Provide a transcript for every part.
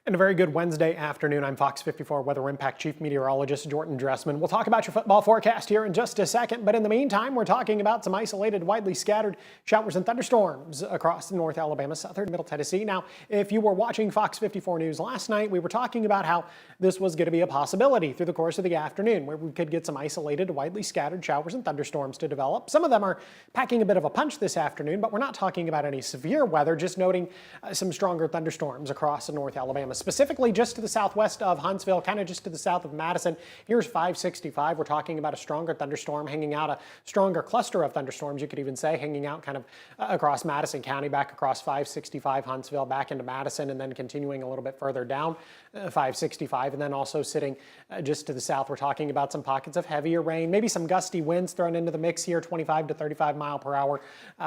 And a very good Wednesday afternoon. I'm Fox 54 Weather Impact Chief Meteorologist Jordan Dressman. We'll talk about your football forecast here in just a second, but in the meantime, we're talking about some isolated, widely scattered showers and thunderstorms across North Alabama, southern Middle Tennessee. Now, if you were watching Fox 54 News last night, we were talking about how this was going to be a possibility through the course of the afternoon, where we could get some isolated, widely scattered showers and thunderstorms to develop. Some of them are packing a bit of a punch this afternoon, but we're not talking about any severe weather, just noting some stronger thunderstorms across North Alabama. Specifically just to the southwest of Huntsville, kind of just to the south of Madison. Here's 565. We're talking about a stronger thunderstorm hanging out, a stronger cluster of thunderstorms, you could even say, hanging out kind of across Madison County, back across 565 Huntsville, back into Madison, and then continuing a little bit further down 565. And then also sitting just to the south, we're talking about some pockets of heavier rain, maybe some gusty winds thrown into the mix here, 25 to 35 mile per hour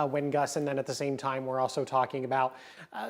wind gusts. And then at the same time, we're also talking about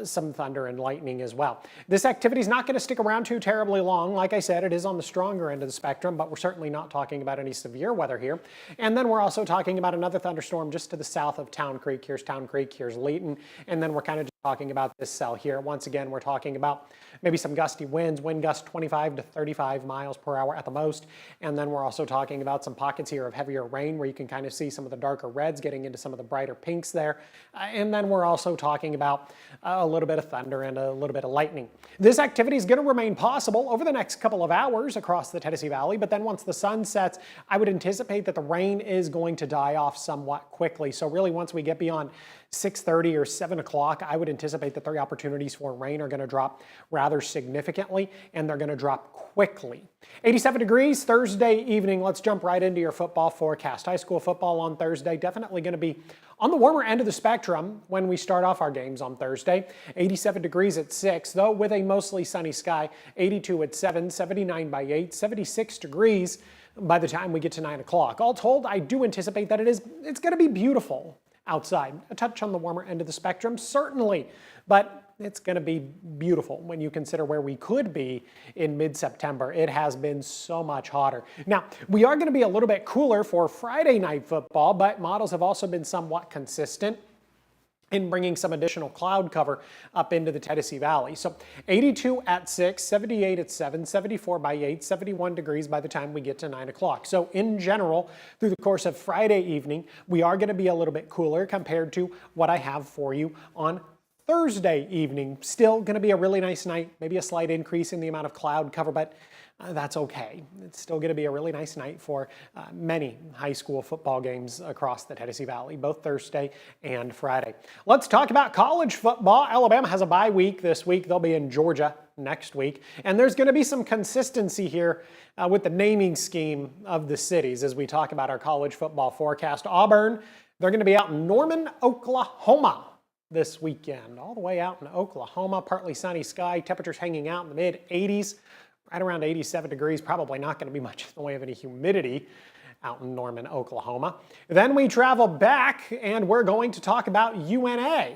some thunder and lightning as well. This activity is not going to stick around too terribly long. Like I said, it is on the stronger end of the spectrum, but we're certainly not talking about any severe weather here. And then we're also talking about another thunderstorm just to the south of Town Creek. Here's Town Creek, here's Layton, and then we're kind of just talking about this cell here. Once again, we're talking about maybe some gusty winds, wind gusts 25 to 35 miles per hour at the most. And then we're also talking about some pockets here of heavier rain where you can kind of see some of the darker reds getting into some of the brighter pinks there. And then we're also talking about a little bit of thunder and a little bit of lightning. This activity is going to remain possible over the next couple of hours across the Tennessee Valley, but then once the sun sets, I would anticipate that the rain is going to die off somewhat quickly. So really once we get beyond 6:30 or 7 o'clock, I would anticipate that the opportunities for rain are going to drop rather significantly, and they're going to drop quickly. 87 degrees Thursday evening. Let's jump right into your football forecast. High school football on Thursday, definitely going to be on the warmer end of the spectrum when we start off our games on Thursday. 87 degrees at 6, though with a mostly sunny sky. 82 at 7, 79 by 8, 76 degrees by the time we get to 9 o'clock. All told, I do anticipate that it's going to be beautiful outside. A touch on the warmer end of the spectrum, certainly, but it's going to be beautiful when you consider where we could be in mid-September. It has been so much hotter. Now, we are going to be a little bit cooler for Friday night football, but models have also been somewhat consistent in bringing some additional cloud cover up into the Tennessee Valley. So 82 at 6, 78 at 7, 74 by 8, 71 degrees by the time we get to 9 o'clock. So in general, through the course of Friday evening, we are going to be a little bit cooler compared to what I have for you on Thursday evening. Still going to be a really nice night, maybe a slight increase in the amount of cloud cover, but that's okay. It's still going to be a really nice night for many high school football games across the Tennessee Valley, both Thursday and Friday. Let's talk about college football. Alabama has a bye week this week. They'll be in Georgia next week. And there's going to be some consistency here with the naming scheme of the cities as we talk about our college football forecast. Auburn, they're going to be out in Norman, Oklahoma this weekend. All the way out in Oklahoma, partly sunny sky, temperatures hanging out in the mid-80s. Right around 87 degrees, probably not going to be much in the way of any humidity out in Norman, Oklahoma. Then we travel back and we're going to talk about UNA.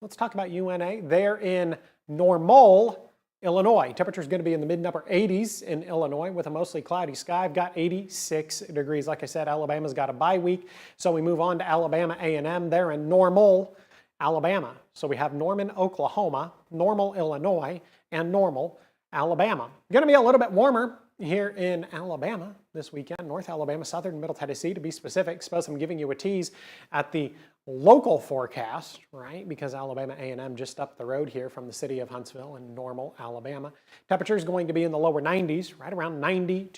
Let's talk about UNA. They're in Normal, Illinois. Temperature is going to be in the mid-upper 80s in Illinois with a mostly cloudy sky. I've got 86 degrees. Like I said, Alabama's got a bye week, so we move on to Alabama A&M. They're in Normal, Alabama. So we have Norman, Oklahoma, Normal, Illinois, and Normal, Alabama. Going to be a little bit warmer here in Alabama this weekend. North Alabama, southern Middle Tennessee to be specific. Suppose I'm giving you a tease at the local forecast, right? Because Alabama A&M just up the road here from the city of Huntsville in Normal, Alabama. Temperature is going to be in the lower 90s, right around 92